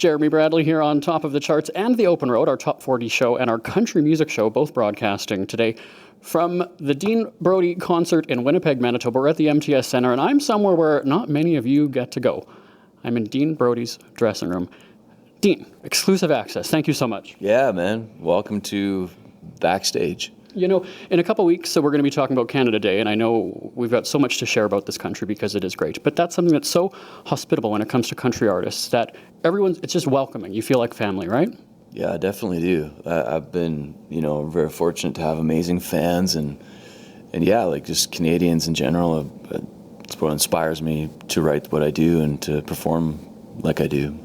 Jeremy Bradley here on Top of the Charts and the Open Road, our Top 40 show and our country music show, both broadcasting today from the Dean Brody concert in Winnipeg, Manitoba. We're at the MTS Centre, and I'm somewhere where not many of you get to go. I'm in Dean Brody's dressing room. Dean, exclusive access. Thank you so much. Yeah, man. Welcome to backstage. You know, in a couple weeks, so we're going to be talking about Canada Day, and I know we've got so much to share about this country because it is great. But that's something that's so hospitable when it comes to country artists that it's just welcoming. You feel like family, right? Yeah, I definitely do. I've been, very fortunate to have amazing fans, and yeah, like just Canadians in general. It's what inspires me to write what I do and to perform like I do.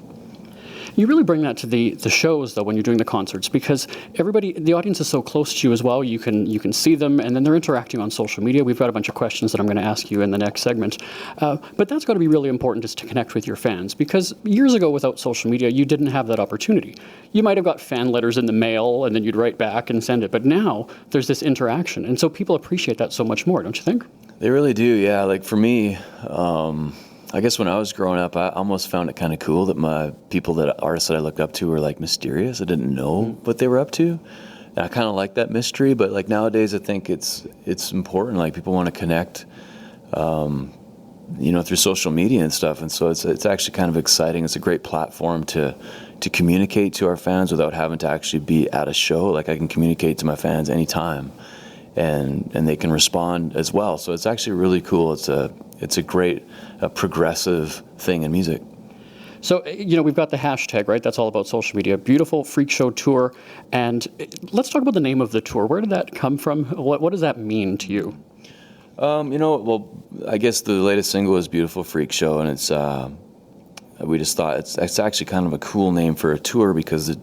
You really bring that to the shows, though, when you're doing the concerts, because the audience is so close to you as well. You can see them, and then they're interacting on social media. We've got a bunch of questions that I'm going to ask you in the next segment. But that's got to be really important, is to connect with your fans, because years ago, without social media, you didn't have that opportunity. You might have got fan letters in the mail, and then you'd write back and send it. But now there's this interaction, and so people appreciate that so much more, don't you think? They really do, yeah. Like for me, I guess when I was growing up, I almost found it kind of cool that artists that I looked up to were like mysterious. I didn't know what they were up to. And I kind of like that mystery, but like nowadays I think it's important. Like people want to connect, through social media and stuff. And so it's actually kind of exciting. It's a great platform to communicate to our fans without having to actually be at a show. Like I can communicate to my fans anytime, and they can respond as well. So it's actually really cool. It's a great progressive thing in music. So, we've got the hashtag, right? That's all about social media. Beautiful Freak Show Tour. And let's talk about the name of the tour. Where did that come from? What does that mean to you? Well, I guess the latest single is Beautiful Freak Show, and it's we just thought it's actually kind of a cool name for a tour because it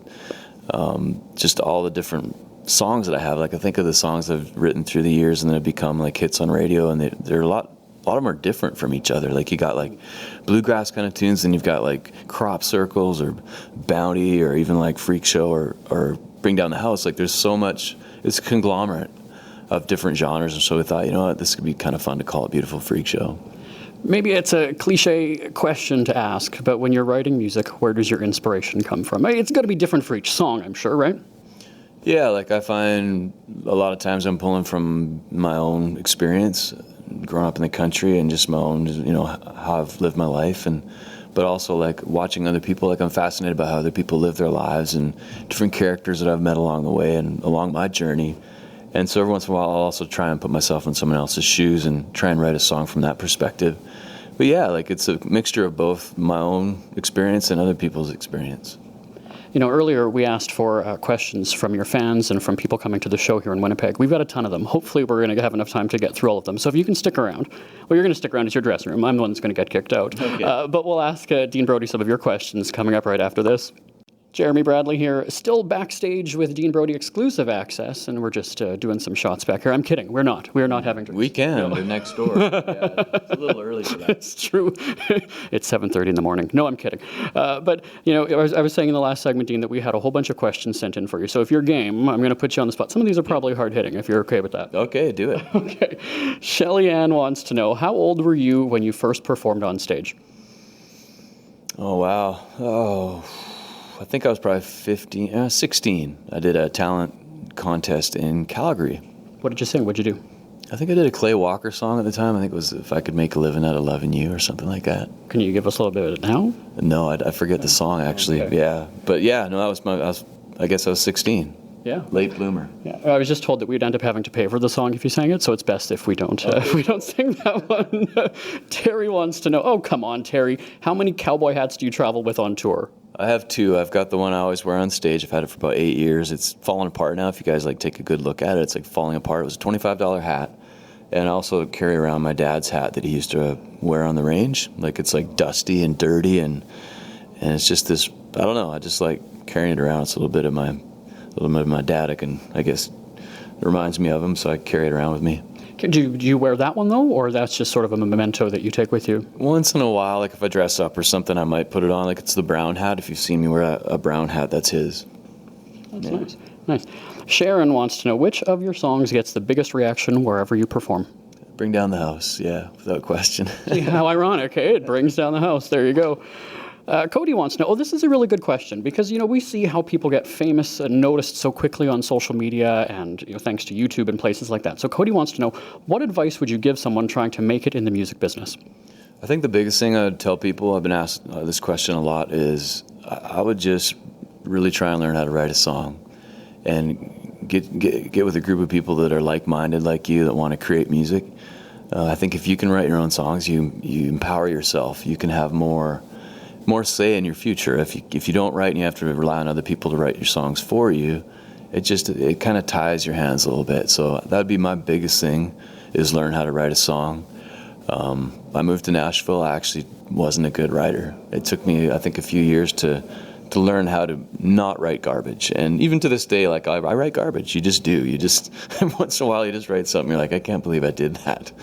just all the different songs that I have. Like I think of the songs I've written through the years and then have become like hits on radio, and they're a lot of them are different from each other. Like you got like bluegrass kind of tunes, and you've got like Crop Circles or Bounty or even like Freak Show or Bring Down the House. Like there's so much, it's a conglomerate of different genres, and so we thought, this could be kind of fun to call it Beautiful Freak Show. Maybe it's a cliche question to ask, but when you're writing music, where does your inspiration come from? It's got to be different for each song, I'm sure, right? Yeah, like I find a lot of times I'm pulling from my own experience, growing up in the country, and just my own, how I've lived my life, but also like watching other people. Like I'm fascinated by how other people live their lives and different characters that I've met along the way and along my journey. And so every once in a while, I'll also try and put myself in someone else's shoes and try and write a song from that perspective. But yeah, like it's a mixture of both my own experience and other people's experience. Earlier we asked for questions from your fans and from people coming to the show here in Winnipeg. We've got a ton of them. Hopefully we're going to have enough time to get through all of them. So if you can stick around. Well, you're going to stick around. It's your dressing room. I'm the one that's going to get kicked out. Okay. But we'll ask Dean Brody some of your questions coming up right after this. Jeremy Bradley here, still backstage with Dean Brody exclusive access, and we're just doing some shots back here. I'm kidding. We're not. We're not having drinks. We can. No. We're next door. Yeah, it's a little early for that. It's true. It's 7:30 in the morning. No, I'm kidding. But, I was saying in the last segment, Dean, that we had a whole bunch of questions sent in for you. So if you're game, I'm going to put you on the spot. Some of these are probably hard-hitting, if you're okay with that. Okay, do it. Okay. Shelly Ann wants to know, how old were you when you first performed on stage? Oh, wow. Oh, I think I was probably 16. I did a talent contest in Calgary. What did you sing? What did you do? I think I did a Clay Walker song at the time. I think it was If I Could Make a Living Out of Loving You or something like that. Can you give us a little bit of it now? No, I forget the song actually. Okay. Yeah, but yeah, no, I guess I was 16. Yeah. Late bloomer. Yeah. I was just told that we'd end up having to pay for the song if you sang it, so it's best if we don't sing that one. Terry wants to know, oh, come on, Terry, how many cowboy hats do you travel with on tour? I have two. I've got the one I always wear on stage. I've had it for about 8 years. It's falling apart now. If you guys take a good look at it, it's like falling apart. It was a $25 hat. And I also carry around my dad's hat that he used to wear on the range. Like it's like dusty and dirty, and it's just this, I don't know, I just like carrying it around. It's a little bit of my dad. I guess it reminds me of him, so I carry it around with me. Do you wear that one, though, or that's just sort of a memento that you take with you? Once in a while, like if I dress up or something, I might put it on. Like it's the brown hat. If you've seen me wear a brown hat, that's his. That's nice. Nice. Sharon wants to know, which of your songs gets the biggest reaction wherever you perform? Bring Down the House, yeah, without question. See, how ironic, eh? It brings down the house. There you go. Cody wants to know, this is a really good question because, we see how people get famous and noticed so quickly on social media and, thanks to YouTube and places like that. So Cody wants to know, what advice would you give someone trying to make it in the music business? I think the biggest thing I would tell people, I've been asked this question a lot, is I would just really try and learn how to write a song and get with a group of people that are like-minded like you, that want to create music. I think if you can write your own songs, you empower yourself. You can have more say in your future. If you don't write and you have to rely on other people to write your songs for you, it kind of ties your hands a little bit. So that would be my biggest thing, is learn how to write a song. I moved to Nashville. I actually wasn't a good writer. It took me, I think, a few years to learn how to not write garbage. And even to this day, like, I write garbage. You just do. Once in a while you just write something, you're like, I can't believe I did that.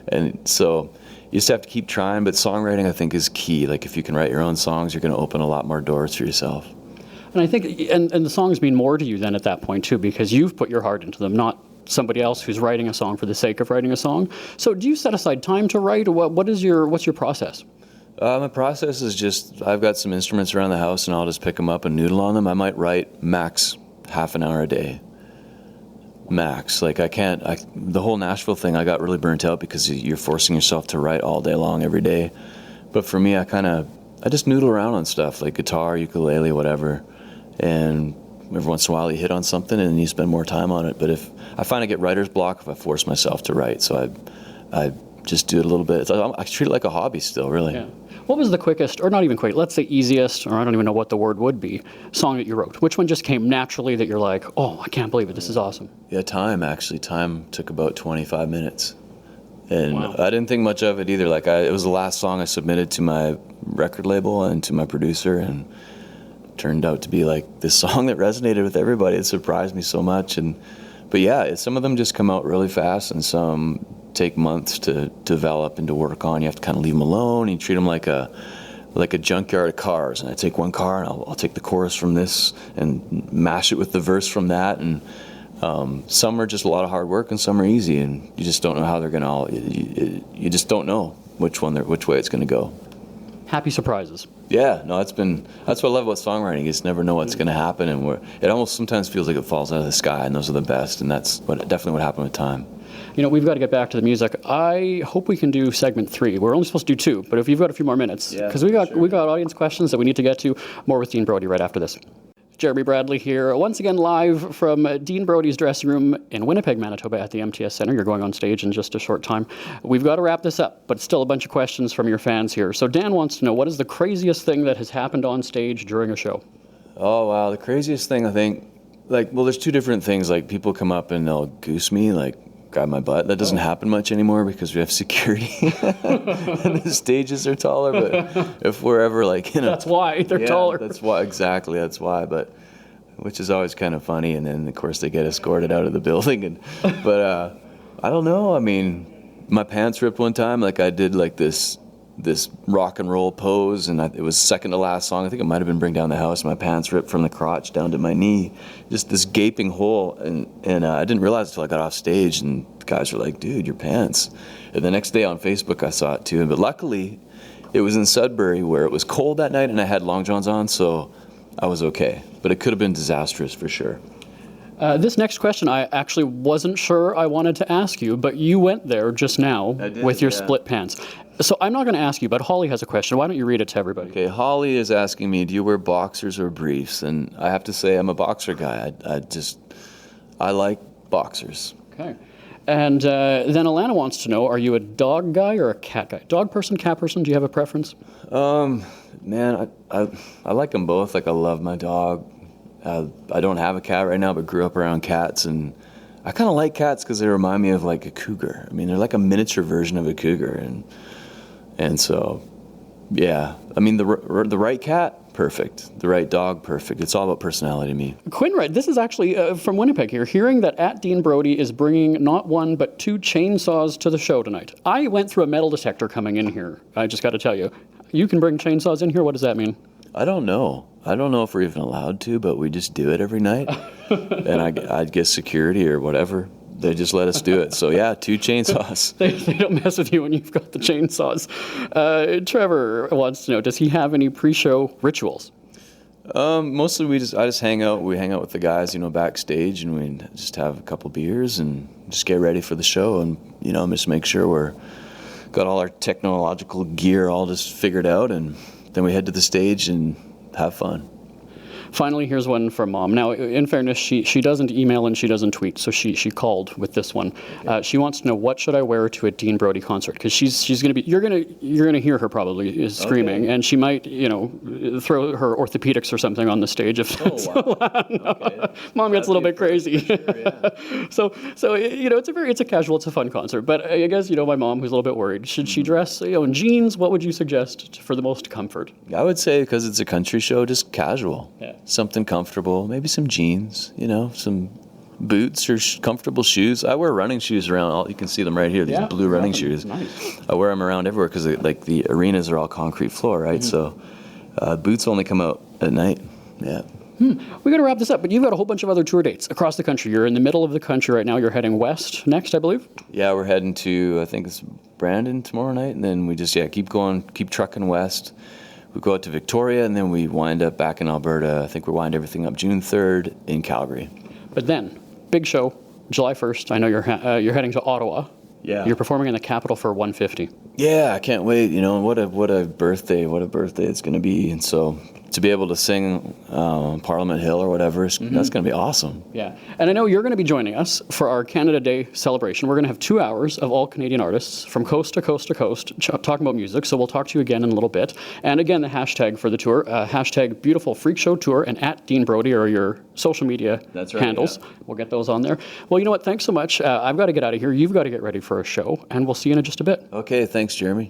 And so you just have to keep trying, but songwriting, I think, is key. Like, if you can write your own songs, you're going to open a lot more doors for yourself. And I think, and the songs mean more to you then at that point too, because you've put your heart into them, not somebody else who's writing a song for the sake of writing a song. So do you set aside time to write, or what's your process? My process is just, I've got some instruments around the house and I'll just pick them up and noodle on them. I might write max half an hour a day. Max. Like, the whole Nashville thing, I got really burnt out because you're forcing yourself to write all day long every day. But for me, I just noodle around on stuff like guitar, ukulele, whatever. And every once in a while you hit on something and you spend more time on it. But if I find I get writer's block if I force myself to write, so I just do it a little bit. I treat it like a hobby still, really. Yeah. What was the quickest, or not even quick, let's say easiest, or I don't even know what the word would be, song that you wrote? Which one just came naturally that you're like, oh, I can't believe it, this is awesome? Yeah, Time took about 25 minutes. And wow. I didn't think much of it either. Like, it was the last song I submitted to my record label and to my producer, and it turned out to be like this song that resonated with everybody. It surprised me so much. But yeah, some of them just come out really fast, and some take months to develop and to work on. You have to kind of leave them alone. You treat them like a junkyard of cars. And I take one car and I'll take the chorus from this and mash it with the verse from that. And some are just a lot of hard work, and some are easy, and you just don't know how they're going to. You just don't know which way it's going to go. Happy surprises. Yeah, no, that's what I love about songwriting. You just never know what's going to happen, and it almost sometimes feels like it falls out of the sky, and those are the best. And that's definitely what happened with Time. We've got to get back to the music. I hope we can do segment 3. We're only supposed to do 2, but if you've got a few more minutes, because we got audience questions that we need to get to. More with Dean Brody right after this. Jeremy Bradley here, once again live from Dean Brody's dressing room in Winnipeg, Manitoba at the MTS Centre. You're going on stage in just a short time. We've got to wrap this up, but still a bunch of questions from your fans here. So Dan wants to know, what is the craziest thing that has happened on stage during a show? Oh, wow. The craziest thing, I think, there's two different things. Like, people come up and they'll goose me, like, grab my butt. That doesn't happen much anymore because we have security and the stages are taller. But if we're ever that's why they're taller. That's why, exactly. That's why. But which is always kind of funny. And then of course they get escorted out of the building. But I don't know. I mean, my pants ripped one time. Like, I did this rock and roll pose, and it was second to last song. I think it might have been Bring Down the House. My pants ripped from the crotch down to my knee, just this gaping hole. And I didn't realize until I got off stage, and the guys were like, dude, your pants. And the next day on Facebook, I saw it too. But luckily, it was in Sudbury where it was cold that night, and I had long johns on, so I was okay. But it could have been disastrous for sure. This next question, I actually wasn't sure I wanted to ask you, but you went there just now with your split pants. So I'm not going to ask you, but Holly has a question. Why don't you read it to everybody? Okay, Holly is asking me, do you wear boxers or briefs? And I have to say I'm a boxer guy. I like boxers. Okay. And then Alana wants to know, are you a dog guy or a cat guy? Dog person, cat person? Do you have a preference? Man, I like them both. Like, I love my dog. I don't have a cat right now, but grew up around cats, and I kind of like cats because they remind me of like a cougar. I mean, they're like a miniature version of a cougar, and so, yeah. I mean, the right cat, perfect. The right dog, perfect. It's all about personality to me. Quinn, this is actually from Winnipeg here. Hearing that at Dean Brody is bringing not one but 2 chainsaws to the show tonight. I went through a metal detector coming in here. I just got to tell you, you can bring chainsaws in here. What does that mean? I don't know. I don't know if we're even allowed to, but we just do it every night. And I guess security or whatever they just let us do it. So yeah, 2 chainsaws. They don't mess with you when you've got the chainsaws. Trevor wants to know, does he have any pre-show rituals? Mostly I just hang out. We hang out with the guys, backstage, and we just have a couple beers and just get ready for the show, and just make sure we're got all our technological gear all just figured out, and then we head to the stage and have fun. Finally, here's one from Mom. Now, in fairness, she doesn't email and she doesn't tweet, so she called with this one. She wants to know, what should I wear to a Dean Brody concert? Because she's going to be, you're gonna hear her probably screaming, and she might throw her orthopedics or something on the stage if that's allowed. Mom gets a little bit crazy. Sure, yeah. So it's a casual, it's a fun concert. But I guess my mom, who's a little bit worried, should she dress in jeans? What would you suggest for the most comfort? I would say, because it's a country show, just casual. Yeah. Something comfortable, maybe some jeans, some boots or comfortable shoes. I wear running shoes around. You can see them right here, these blue running shoes. Nice. I wear them around everywhere because the arenas are all concrete floor, right? So boots only come out at night. Yeah. We got to wrap this up, but you've got a whole bunch of other tour dates across the country. You're in the middle of the country right now. You're heading west next, I believe? Yeah, we're heading to, I think it's Brandon tomorrow night, and then we just, keep going, keep trucking west. We go out to Victoria, and then we wind up back in Alberta. I think we wind everything up June 3rd in Calgary. But then, big show, July 1st. I know you're heading to Ottawa. Yeah. You're performing in the Capitol for 150. Yeah, I can't wait. What a birthday it's going to be. And so to be able to sing Parliament Hill or whatever, that's going to be awesome. Yeah. And I know you're going to be joining us for our Canada Day celebration. We're going to have 2 hours of all Canadian artists from coast to coast to coast talking about music. So we'll talk to you again in a little bit. And again, the hashtag for the tour, hashtag Beautiful Freak Show Tour, and at Dean Brody are your social media handles. Yeah. We'll get those on there. Well, you know what? Thanks so much. I've got to get out of here. You've got to get ready for a show, and we'll see you in just a bit. Okay. Thanks, Jeremy.